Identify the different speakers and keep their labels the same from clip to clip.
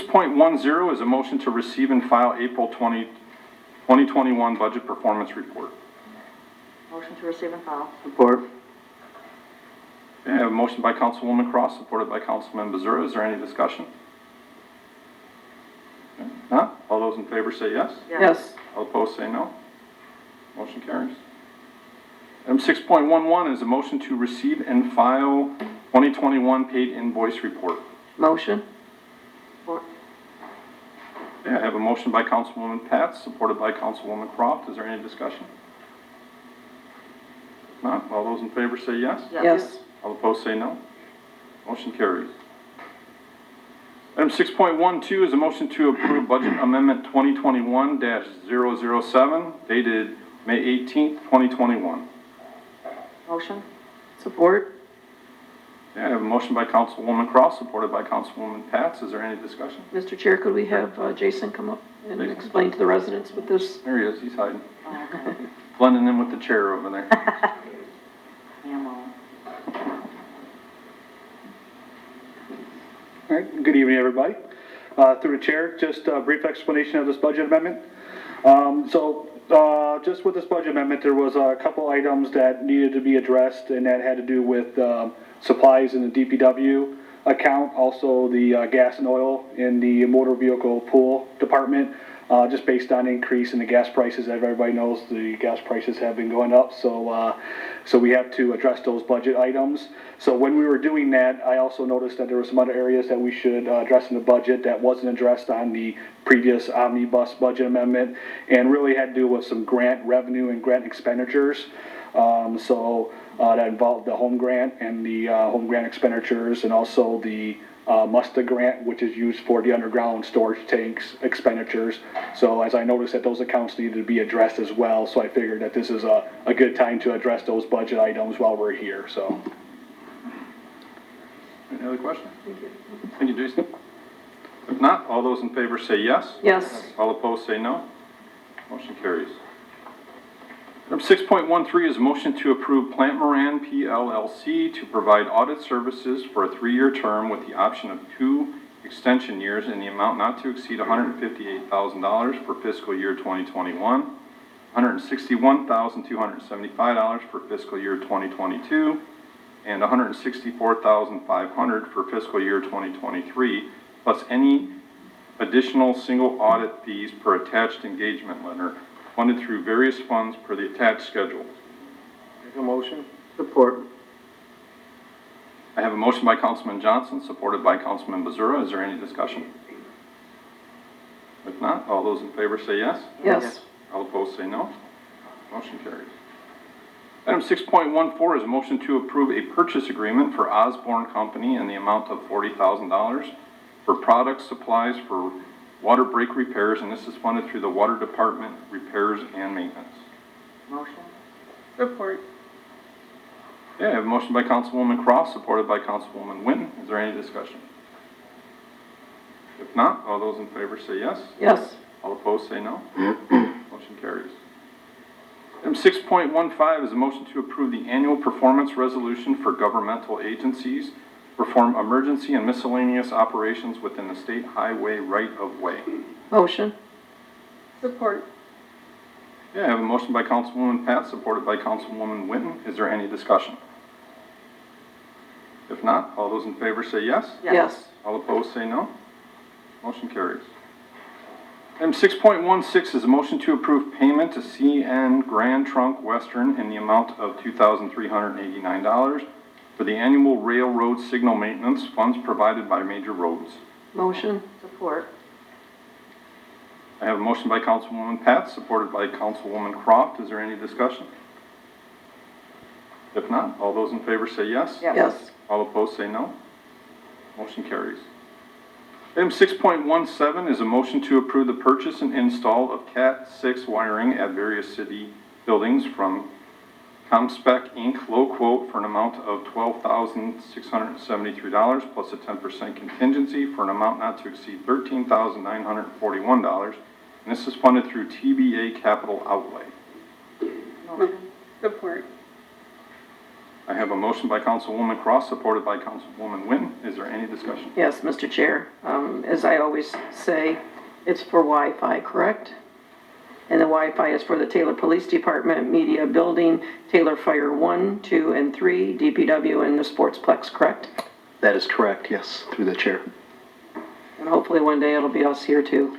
Speaker 1: 6.10 is a motion to receive and file April 2021 budget performance report.
Speaker 2: Motion to receive and file.
Speaker 3: Support.
Speaker 1: Okay, I have a motion by Councilwoman Cross, supported by Councilman Bazura. Is there any discussion? Okay, not? All those in favor say yes.
Speaker 2: Yes.
Speaker 1: All opposed say no. Motion carries. Item 6.11 is a motion to receive and file 2021 paid invoice report.
Speaker 2: Motion. Support.
Speaker 1: Okay, I have a motion by Councilwoman Pats, supported by Councilwoman Croft. Is there any discussion? If not, all those in favor say yes.
Speaker 2: Yes.
Speaker 1: All opposed say no. Motion carries. Item 6.12 is a motion to approve Budget Amendment 2021-007 dated May 18th, 2021.
Speaker 2: Motion. Support.
Speaker 1: Okay, I have a motion by Councilwoman Cross, supported by Councilwoman Pats. Is there any discussion?
Speaker 4: Mr. Chair, could we have Jason come up and
Speaker 1: Jason.
Speaker 4: explain to the residents what this?
Speaker 1: There he is. He's hiding.
Speaker 2: Oh, okay.
Speaker 1: Blending in with the chair over there.
Speaker 2: Ammo.
Speaker 3: All right, good evening, everybody. Through the chair, just a brief explanation of this budget amendment. Just with this budget amendment, there was a couple items that needed to be addressed, and that had to do with supplies in the DPW account, also the gas and oil in the motor vehicle pool department, just based on increase in the gas prices. As everybody knows, the gas prices have been going up, so we have to address those budget items. So when we were doing that, I also noticed that there were some other areas that we should address in the budget that wasn't addressed on the previous omnibus budget amendment, and really had to do with some grant revenue and grant expenditures. That involved the home grant and the home grant expenditures, and also the MUSTA grant, which is used for the underground storage tanks expenditures. So as I noticed that those accounts needed to be addressed as well, so I figured that this is a good time to address those budget items while we're here, so.
Speaker 1: Any other questions? Thank you, Jason. If not, all those in favor say yes.
Speaker 4: Yes.
Speaker 1: All opposed say no. Motion carries. Item 6.13 is a motion to approve Plante Moran, PLLC to provide audit services for a 3-year term with the option of 2 extension years in the amount not to exceed $158,000 for fiscal year 2021, $161,275 for fiscal year 2022, and $164,500 for fiscal year 2023, plus any additional single audit fees per attached engagement letter, funded through various funds per the attached schedule.
Speaker 3: Make a motion. Support.
Speaker 1: I have a motion by Councilman Johnson, supported by Councilman Bazura. Is there any discussion? If not, all those in favor say yes.
Speaker 4: Yes.
Speaker 1: All opposed say no. Motion carries. Item 6.14 is a motion to approve a purchase agreement for Osborn Company in the amount of $40,000 for products, supplies for water break repairs, and this is funded through the Water Department repairs and maintenance.
Speaker 2: Motion.
Speaker 4: Support.
Speaker 1: Okay, I have a motion by Councilwoman Cross, supported by Councilwoman Winton. Is there any discussion? If not, all those in favor say yes.
Speaker 4: Yes.
Speaker 1: All opposed say no. Motion carries. Item 6.15 is a motion to approve the annual performance resolution for governmental agencies to perform emergency and miscellaneous operations within the state highway right-of-way.
Speaker 4: Motion. Support.
Speaker 1: Okay, I have a motion by Councilwoman Pat, supported by Councilwoman Winton. Is there any discussion? If not, all those in favor say yes.
Speaker 4: Yes.
Speaker 1: All opposed say no. Motion carries. Item 6.16 is a motion to approve payment to CN Grand Trunk Western in the amount of $2,389 for the annual railroad signal maintenance funds provided by Major Roads.
Speaker 4: Motion.
Speaker 2: Support.
Speaker 1: I have a motion by Councilwoman Pat, supported by Councilwoman Croft. Is there any discussion? If not, all those in favor say yes.
Speaker 4: Yes.
Speaker 1: All opposed say no. Motion carries. Item 6.17 is a motion to approve the purchase and install of Cat 6 wiring at various city buildings from ComSpec Inc. low quote for an amount of $12,673 plus a 10% contingency for an amount not to exceed $13,941. And this is funded through TBA capital outlay.
Speaker 2: Motion.
Speaker 4: Support.
Speaker 1: I have a motion by Councilwoman Cross, supported by Councilwoman Wynn. Is there any discussion?
Speaker 4: Yes, Mr. Chair. As I always say, it's for Wi-Fi, correct? And the Wi-Fi is for the Taylor Police Department, Media Building, Taylor Fire 1, 2, and 3, DPW, and the Sportsplex, correct?
Speaker 5: That is correct, yes, through the chair.
Speaker 4: And hopefully one day it'll be us here too.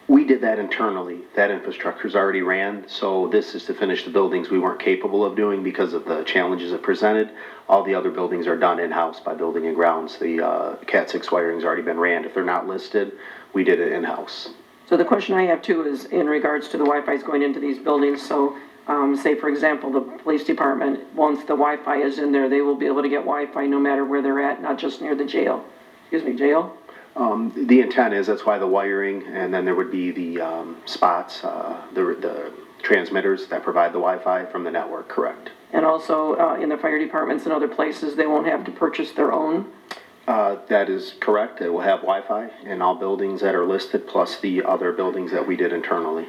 Speaker 5: We did that internally. That infrastructure's already ran, so this is to finish the buildings we weren't capable of doing because of the challenges it presented. All the other buildings are done in-house by Building and Grounds. The Cat 6 wiring's already been ran. If they're not listed, we did it in-house.
Speaker 4: So the question I have too is in regards to the Wi-Fi's going into these buildings. So say for example, the police department, once the Wi-Fi is in there, they will be able to get Wi-Fi no matter where they're at, not just near the jail. Jail?
Speaker 5: The intent is, that's why the wiring, and then there would be the spots, the transmitters that provide the Wi-Fi from the network, correct?
Speaker 4: And also in the fire departments and other places, they won't have to purchase their own?
Speaker 5: That is correct. It will have Wi-Fi in all buildings that are listed, plus the other buildings that we did internally.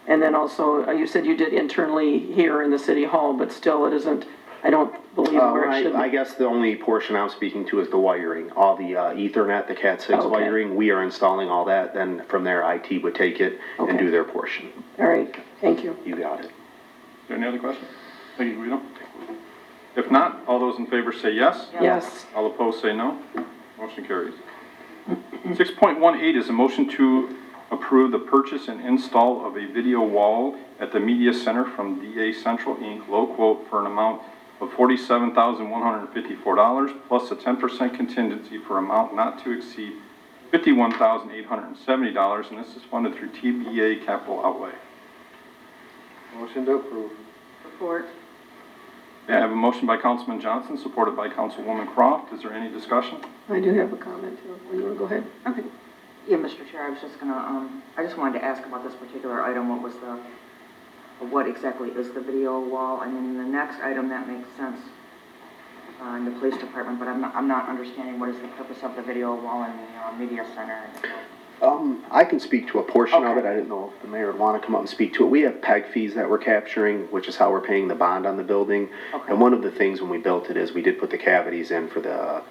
Speaker 4: And then also, you said you did internally here in the city hall, but still it isn't, I don't believe where it should
Speaker 5: I
Speaker 4: be.
Speaker 5: guess the only portion I'm speaking to is the wiring. All the Ethernet, the Cat 6
Speaker 4: Okay.
Speaker 5: wiring, we are installing all that. Then from there, IT would take it and
Speaker 4: Okay.
Speaker 5: do their portion.
Speaker 4: All right, thank you.
Speaker 5: You got it.
Speaker 1: Is there any other questions? Thank you, Guido. If not, all those in favor say yes.
Speaker 4: Yes,
Speaker 1: All opposed say no. Motion carries. 6.18 is a motion to approve the purchase and install of a video wall at the Media Center from DA Central, Inc., low quote for an amount of $47,154 plus a 10% contingency for amount not to exceed $51,870, and this is funded through TBA capital outlay.
Speaker 6: Motion to approve.
Speaker 2: Support.
Speaker 1: I have a motion by Councilman Johnson, supported by Councilwoman Croft. Is there any discussion?
Speaker 4: I do have a comment too. You want to go ahead?
Speaker 2: Okay. Yeah, Mr. Chair, I was just gonna, I just wanted to ask about this particular item. What exactly is the video wall? And then the next item, that makes sense in the police department, but I'm not understanding what is the purpose of the video wall in the media center.
Speaker 5: I can speak to a portion of it.
Speaker 2: Okay.
Speaker 5: I didn't know if the mayor would want to come up and speak to it. We have PEG fees that we're capturing, which is how we're paying the bond on the building.
Speaker 2: Okay.
Speaker 5: And one of the things when we built it is we did put the cavities in for the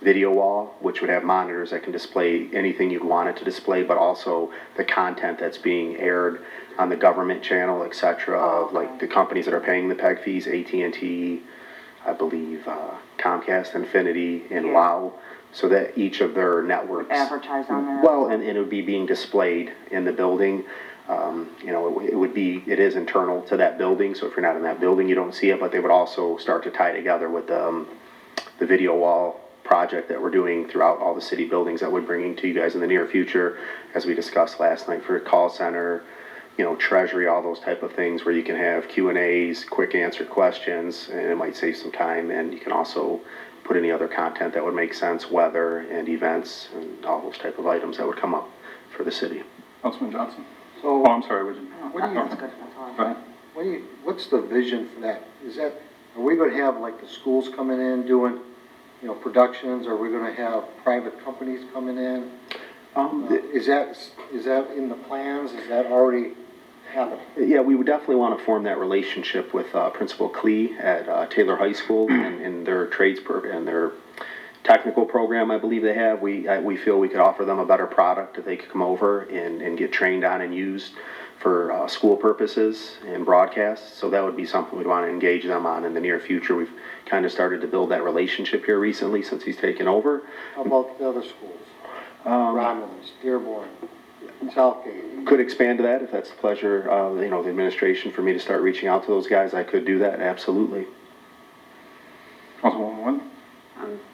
Speaker 5: video wall, which would have monitors that can display anything you'd want it to display, but also the content that's being aired on the government channel, et cetera, of like the companies that are paying the PEG fees, AT&T, I believe Comcast, Infinity, and
Speaker 2: Yeah.
Speaker 5: WOW, so that each of their networks
Speaker 2: Advertise on there?
Speaker 5: well, and it would be being displayed in the building. You know, it is internal to that building, so if you're not in that building, you don't see it, but they would also start to tie together with the video wall project that we're doing throughout all the city buildings that we're bringing to you guys in the near future, as we discussed last night, for a call center, you know, treasury, all those type of things where you can have Q&As, quick answer questions, and it might save some time, and you can also put any other content that would make sense, weather and events, and all those type of items that would come up for the city.
Speaker 1: Councilman Johnson?
Speaker 6: So,
Speaker 1: Oh, I'm sorry, would you?
Speaker 6: What do you-
Speaker 2: That's good, that's all.
Speaker 1: Go ahead.
Speaker 6: what's the vision for that? Are we gonna have like the schools coming in doing, you know, productions? Are we gonna have private companies coming in? Is that in the plans? Is that already happening?
Speaker 5: Yeah, we would definitely want to form that relationship with Principal Klee at Taylor High School and their trades and their technical program, I believe they have. We feel we could offer them a better product if they could come over and get trained on and used for school purposes and broadcasts. So that would be something we'd want to engage them on in the near future. We've kind of started to build that relationship here recently since he's taken over.
Speaker 6: How about the other schools? Romulus, Dearborn, Southgate.
Speaker 5: Could expand to that if that's the pleasure of, you know, the administration for me to start reaching out to those guys. I could do that, absolutely.
Speaker 1: Councilwoman Wynn?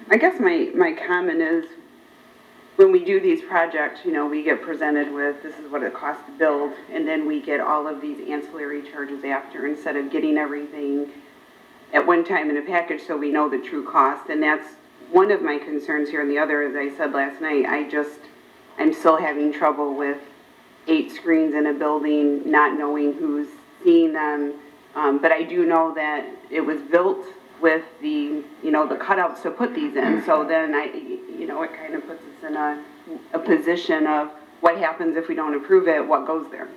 Speaker 7: I guess my comment is, when we do these projects, you know, we get presented with, this is what it costs to build, and then we get all of these ancillary charges after, instead of getting everything at one time in a package so we know the true cost. And that's one of my concerns here, and the other, as I said last night, I'm still having trouble with 8 screens in a building, not knowing who's seeing them. But I do know that it was built with the, you know, the cutouts to put these in. So then you know, it kind of puts us in a position of what happens if we don't approve it, what goes there.